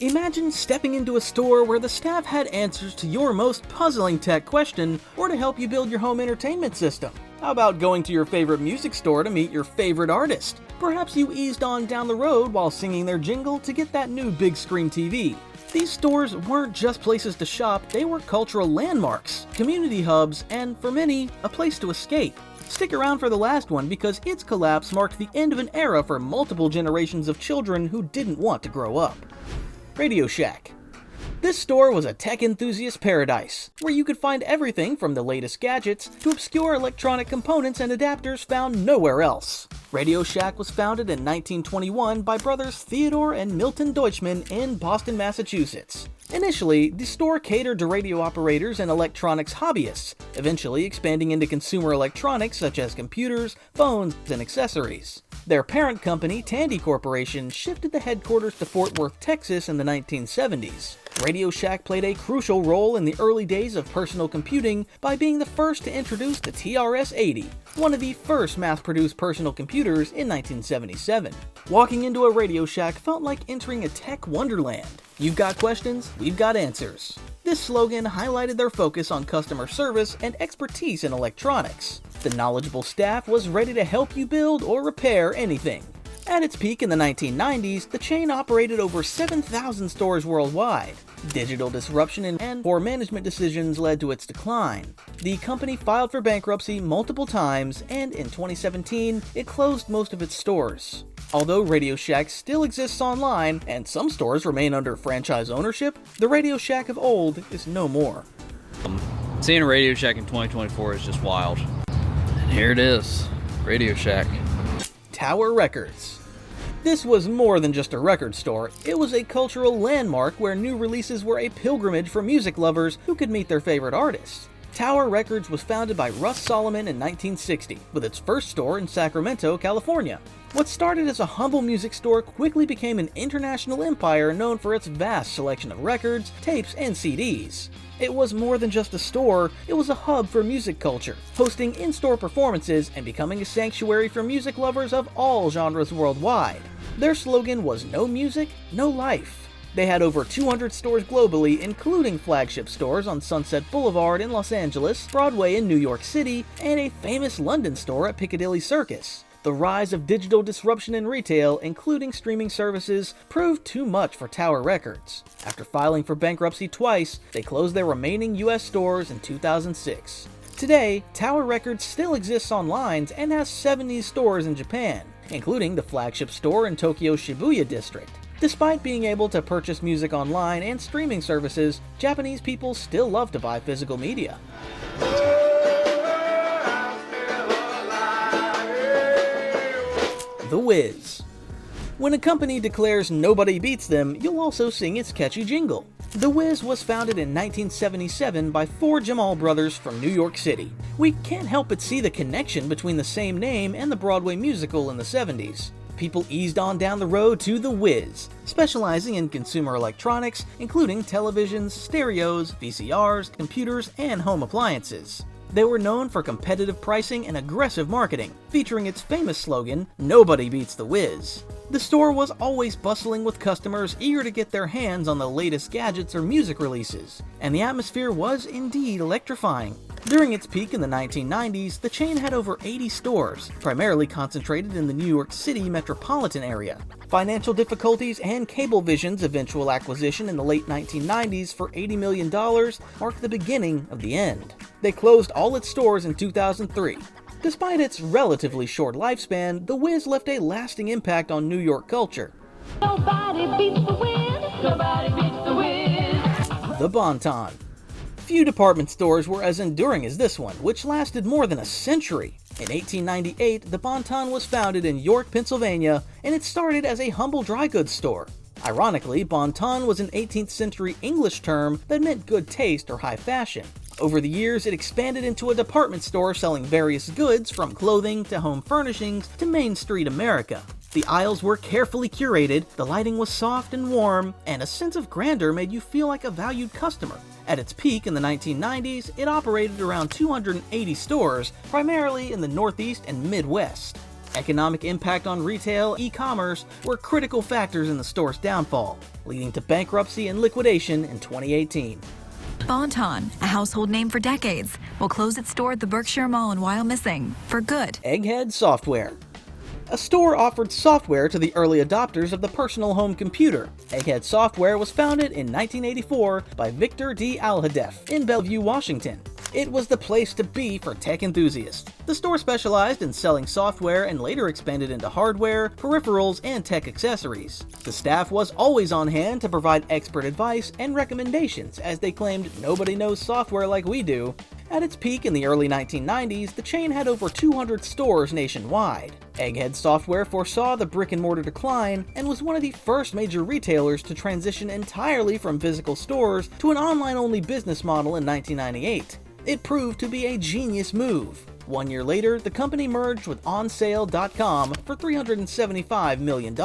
Imagine stepping into a store where the staff had answers to your most puzzling tech question or to help you build your home entertainment system. How about going to your favorite music store to meet your favorite artist? Perhaps you eased on down the road while singing their jingle to get that new big screen TV. These stores weren't just places to shop, they were cultural landmarks, community hubs, and for many, a place to escape. Stick around for the last one because its collapse marked the end of an era for multiple generations of children who didn't want to grow up. Radioshack. This store was a tech enthusiast paradise, where you could find everything from the latest gadgets to obscure electronic components and adapters found nowhere else. Radioshack was founded in 1921 by brothers Theodore and Milton Deutschman in Boston, Massachusetts. Initially, the store catered to radio operators and electronics hobbyists, eventually expanding into consumer electronics such as computers, phones, and accessories. Their parent company, Tandy Corporation, shifted the headquarters to Fort Worth, Texas in the 1970s. Radioshack played a crucial role in the early days of personal computing by being the first to introduce the TRS-80, one of the first mass-produced personal computers in 1977. Walking into a Radioshack felt like entering a tech wonderland. You've got questions, we've got answers. This slogan highlighted their focus on customer service and expertise in electronics. The knowledgeable staff was ready to help you build or repair anything. At its peak in the 1990s, the chain operated over 7,000 stores worldwide. Digital disruption and poor management decisions led to its decline. The company filed for bankruptcy multiple times, and in 2017, it closed most of its stores. Although Radioshack still exists online, and some stores remain under franchise ownership, the Radioshack of old is no more. Seeing a Radioshack in 2024 is just wild. And here it is, Radioshack. Tower Records. This was more than just a record store, it was a cultural landmark where new releases were a pilgrimage for music lovers who could meet their favorite artists. Tower Records was founded by Russ Solomon in 1960, with its first store in Sacramento, California. What started as a humble music store quickly became an international empire known for its vast selection of records, tapes, and CDs. It was more than just a store, it was a hub for music culture, hosting in-store performances and becoming a sanctuary for music lovers of all genres worldwide. Their slogan was "No music, no life." They had over 200 stores globally, including flagship stores on Sunset Boulevard in Los Angeles, Broadway in New York City, and a famous London store at Piccadilly Circus. The rise of digital disruption in retail, including streaming services, proved too much for Tower Records. After filing for bankruptcy twice, they closed their remaining US stores in 2006. Today, Tower Records still exists online and has 70 stores in Japan, including the flagship store in Tokyo's Shibuya district. Despite being able to purchase music online and streaming services, Japanese people still love to buy physical media. The Wiz. When a company declares nobody beats them, you'll also sing its catchy jingle. The Wiz was founded in 1977 by four Jamal brothers from New York City. We can't help but see the connection between the same name and the Broadway musical in the 70s. People eased on down the road to The Wiz, specializing in consumer electronics, including televisions, stereos, VCRs, computers, and home appliances. They were known for competitive pricing and aggressive marketing, featuring its famous slogan, "Nobody beats The Wiz." The store was always bustling with customers eager to get their hands on the latest gadgets or music releases, and the atmosphere was indeed electrifying. During its peak in the 1990s, the chain had over 80 stores, primarily concentrated in the New York City metropolitan area. Financial difficulties and Cablevision's eventual acquisition in the late 1990s for $80 million marked the beginning of the end. They closed all its stores in 2003. Despite its relatively short lifespan, The Wiz left a lasting impact on New York culture. Nobody beats the Wiz. Nobody beats the Wiz. The Bon-Ton. Few department stores were as enduring as this one, which lasted more than a century. In 1898, the Bon-Ton was founded in York, Pennsylvania, and it started as a humble dry goods store. Ironically, Bon-Ton was an 18th century English term that meant good taste or high fashion. Over the years, it expanded into a department store selling various goods from clothing to home furnishings to Main Street America. The aisles were carefully curated, the lighting was soft and warm, and a sense of grandeur made you feel like a valued customer. At its peak in the 1990s, it operated around 280 stores, primarily in the Northeast and Midwest. Economic impact on retail, e-commerce were critical factors in the store's downfall, leading to bankruptcy and liquidation in 2018. Bon-Ton, a household name for decades, will close its store at the Berkshire Mall in Wyomissing for good. Egghead Software. A store offered software to the early adopters of the personal home computer. Egghead Software was founded in 1984 by Victor D. Alhadeff in Bellevue, Washington. It was the place to be for tech enthusiasts. The store specialized in selling software and later expanded into hardware, peripherals, and tech accessories. The staff was always on hand to provide expert advice and recommendations, as they claimed nobody knows software like we do. At its peak in the early 1990s, the chain had over 200 stores nationwide. Egghead Software foresaw the brick-and-mortar decline and was one of the first major retailers to transition entirely from physical stores to an online-only business model in 1998. It proved to be a genius move. 1 year later, the company merged with OnSale.com for $375 million.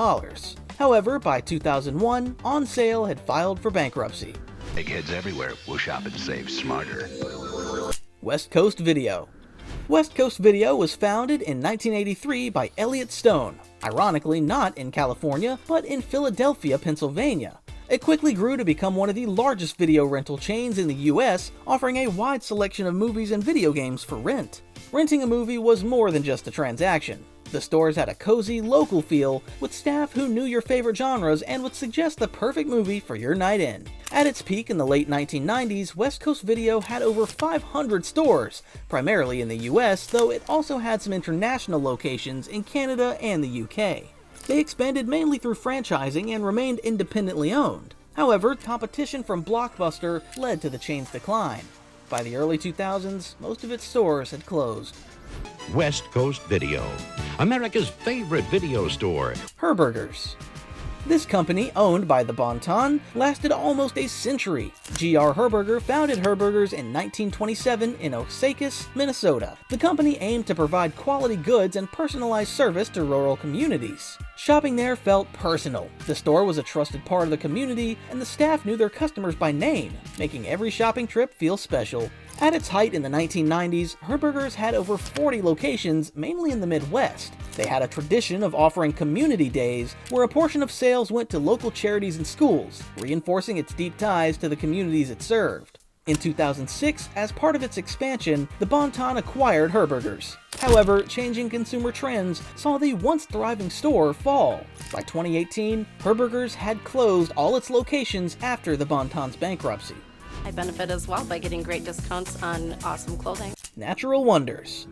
However, by 2001, OnSale had filed for bankruptcy. Eggheads everywhere will shop and save smarter. West Coast Video. West Coast Video was founded in 1983 by Elliot Stone, ironically not in California, but in Philadelphia, Pennsylvania. It quickly grew to become one of the largest video rental chains in the US, offering a wide selection of movies and video games for rent. Renting a movie was more than just a transaction. The stores had a cozy, local feel, with staff who knew your favorite genres and would suggest the perfect movie for your night in. At its peak in the late 1990s, West Coast Video had over 500 stores, primarily in the US, though it also had some international locations in Canada and the UK. They expanded mainly through franchising and remained independently owned. However, competition from Blockbuster led to the chain's decline. By the early 2000s, most of its stores had closed. West Coast Video, America's favorite video store. Herberger's. This company, owned by the Bon-Ton, lasted almost a century. G.R. Herberger founded Herberger's in 1927 in Osakis, Minnesota. The company aimed to provide quality goods and personalized service to rural communities. Shopping there felt personal. The store was a trusted part of the community, and the staff knew their customers by name, making every shopping trip feel special. At its height in the 1990s, Herberger's had over 40 locations, mainly in the Midwest. They had a tradition of offering community days, where a portion of sales went to local charities and schools, reinforcing its deep ties to the communities it served. In 2006, as part of its expansion, the Bon-Ton acquired Herberger's. However, changing consumer trends saw the once thriving store fall. By 2018, Herberger's had closed all its locations after the Bon-Ton's bankruptcy. I benefit as well by getting great discounts on awesome clothing. Natural Wonders.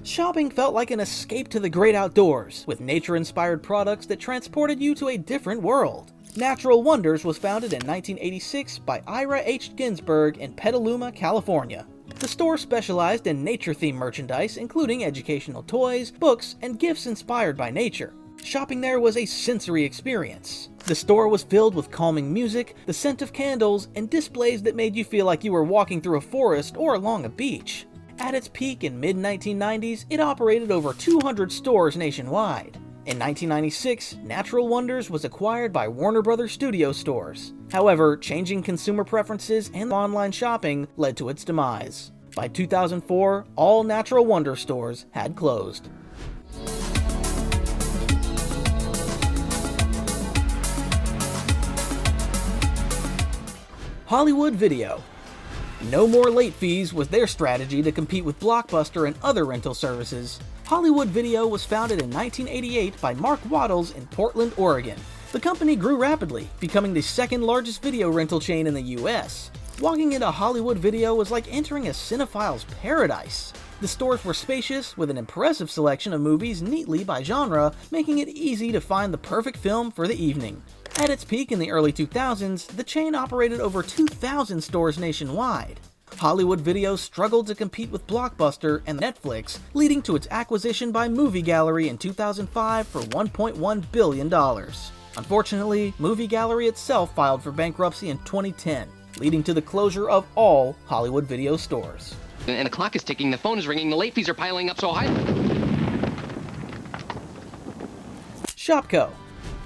Shopping felt like an escape to the great outdoors, with nature-inspired products that transported you to a different world. Natural Wonders was founded in 1986 by Ira H. Ginsberg in Petaluma, California. The store specialized in nature-themed merchandise, including educational toys, books, and gifts inspired by nature. Shopping there was a sensory experience. The store was filled with calming music, the scent of candles, and displays that made you feel like you were walking through a forest or along a beach. At its peak in mid-1990s, it operated over 200 stores nationwide. In 1996, Natural Wonders was acquired by Warner Brothers Studio Stores. However, changing consumer preferences and online shopping led to its demise. By 2004, all Natural Wonder stores had closed. Hollywood Video. No more late fees was their strategy to compete with Blockbuster and other rental services. Hollywood Video was founded in 1988 by Mark Waddles in Portland, Oregon. The company grew rapidly, becoming the second largest video rental chain in the US. Walking into Hollywood Video was like entering a cinephile's paradise. The stores were spacious, with an impressive selection of movies neatly by genre, making it easy to find the perfect film for the evening. At its peak in the early 2000s, the chain operated over 2,000 stores nationwide. Hollywood Video struggled to compete with Blockbuster and Netflix, leading to its acquisition by Movie Gallery in 2005 for $1.1 billion. Unfortunately, Movie Gallery itself filed for bankruptcy in 2010, leading to the closure of all Hollywood Video stores. And the clock is ticking, the phone is ringing, the late fees are piling up so high. Shopko.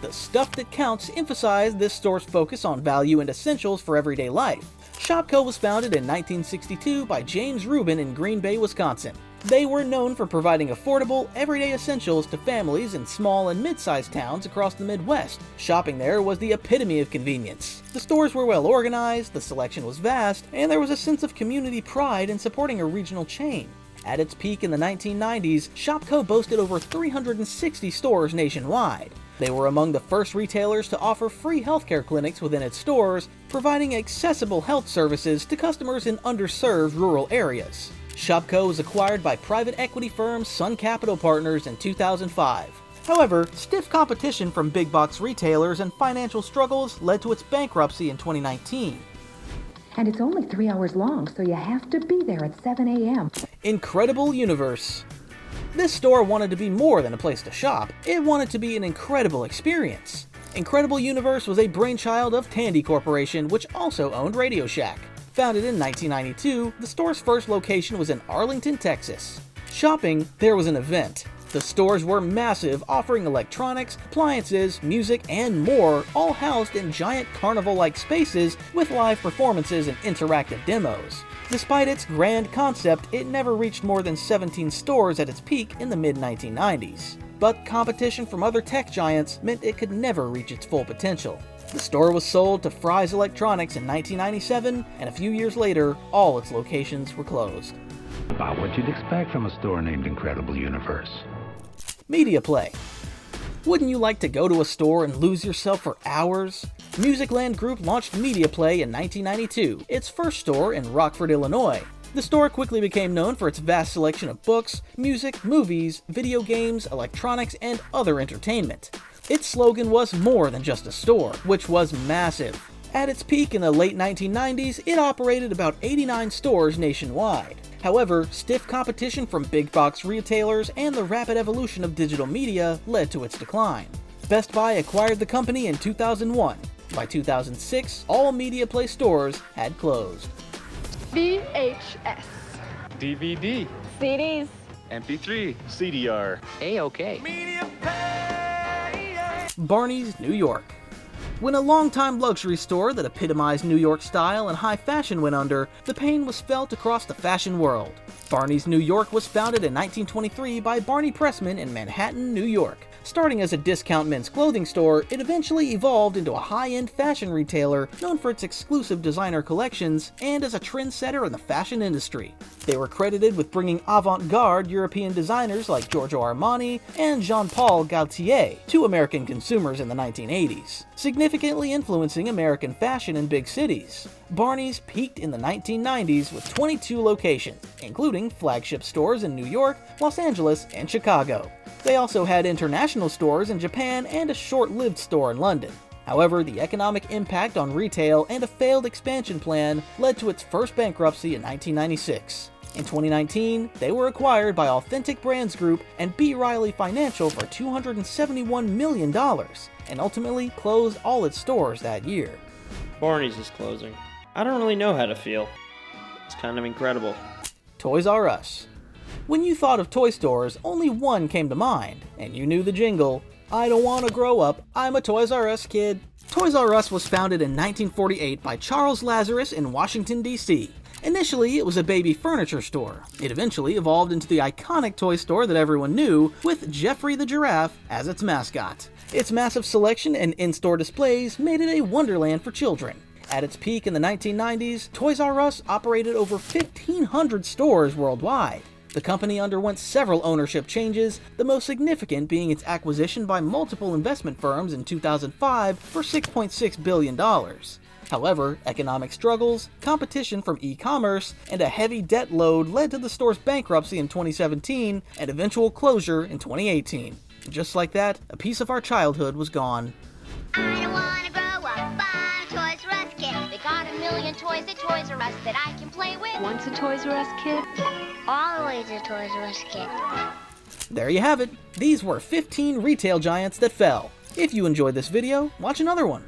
The Stuff That Counts emphasized this store's focus on value and essentials for everyday life. Shopko was founded in 1962 by James Rubin in Green Bay, Wisconsin. They were known for providing affordable, everyday essentials to families in small and mid-sized towns across the Midwest. Shopping there was the epitome of convenience. The stores were well organized, the selection was vast, and there was a sense of community pride in supporting a regional chain. At its peak in the 1990s, Shopko boasted over 360 stores nationwide. They were among the first retailers to offer free healthcare clinics within its stores, providing accessible health services to customers in underserved rural areas. Shopko was acquired by private equity firm Sun Capital Partners in 2005. However, stiff competition from big box retailers and financial struggles led to its bankruptcy in 2019. And it's only 3 hours long, so you have to be there at 7 a.m. Incredible Universe. This store wanted to be more than a place to shop, it wanted to be an incredible experience. Incredible Universe was a brainchild of Tandy Corporation, which also owned Radioshack. Founded in 1992, the store's first location was in Arlington, Texas. Shopping, there was an event. The stores were massive, offering electronics, appliances, music, and more, all housed in giant carnival-like spaces with live performances and interactive demos. Despite its grand concept, it never reached more than 17 stores at its peak in the mid-1990s. But competition from other tech giants meant it could never reach its full potential. The store was sold to Fry's Electronics in 1997, and a few years later, all its locations were closed. About what you'd expect from a store named Incredible Universe. Media Play. Wouldn't you like to go to a store and lose yourself for hours? Musicland Group launched Media Play in 1992, its first store in Rockford, Illinois. The store quickly became known for its vast selection of books, music, movies, video games, electronics, and other entertainment. Its slogan was more than just a store, which was massive. At its peak in the late 1990s, it operated about 89 stores nationwide. However, stiff competition from big box retailers and the rapid evolution of digital media led to its decline. Best Buy acquired the company in 2001. By 2006, all Media Play stores had closed. VHS. DVD. CDs. MP3. CDR. A-OK. Barneys New York. When a longtime luxury store that epitomized New York style and high fashion went under, the pain was felt across the fashion world. Barneys New York was founded in 1923 by Barney Pressman in Manhattan, New York. Starting as a discount men's clothing store, it eventually evolved into a high-end fashion retailer known for its exclusive designer collections and as a trendsetter in the fashion industry. They were credited with bringing avant-garde European designers like Giorgio Armani and Jean-Paul Gaultier to American consumers in the 1980s, significantly influencing American fashion in big cities. Barneys peaked in the 1990s with 22 locations, including flagship stores in New York, Los Angeles, and Chicago. They also had international stores in Japan and a short-lived store in London. However, the economic impact on retail and a failed expansion plan led to its first bankruptcy in 1996. In 2019, they were acquired by Authentic Brands Group and B. Riley Financial for $271 million, and ultimately closed all its stores that year. Barneys is closing. I don't really know how to feel. It's kind of incredible. Toys R Us. When you thought of toy stores, only one came to mind, and you knew the jingle, "I don't want to grow up, I'm a Toys R Us kid." Toys R Us was founded in 1948 by Charles Lazarus in Washington, D.C. Initially, it was a baby furniture store. It eventually evolved into the iconic toy store that everyone knew, with Geoffrey the Giraffe as its mascot. Its massive selection and in-store displays made it a wonderland for children. At its peak in the 1990s, Toys R Us operated over 1,500 stores worldwide. The company underwent several ownership changes, the most significant being its acquisition by multiple investment firms in 2005 for $6.6 billion. However, economic struggles, competition from e-commerce, and a heavy debt load led to the store's bankruptcy in 2017 and eventual closure in 2018. Just like that, a piece of our childhood was gone. I don't wanna grow up, I'm a Toys R Us kid. They got a million toys at Toys R Us that I can play with. Once a Toys R Us kid. Always a Toys R Us kid. There you have it. These were 15 retail giants that fell. If you enjoyed this video, watch another one.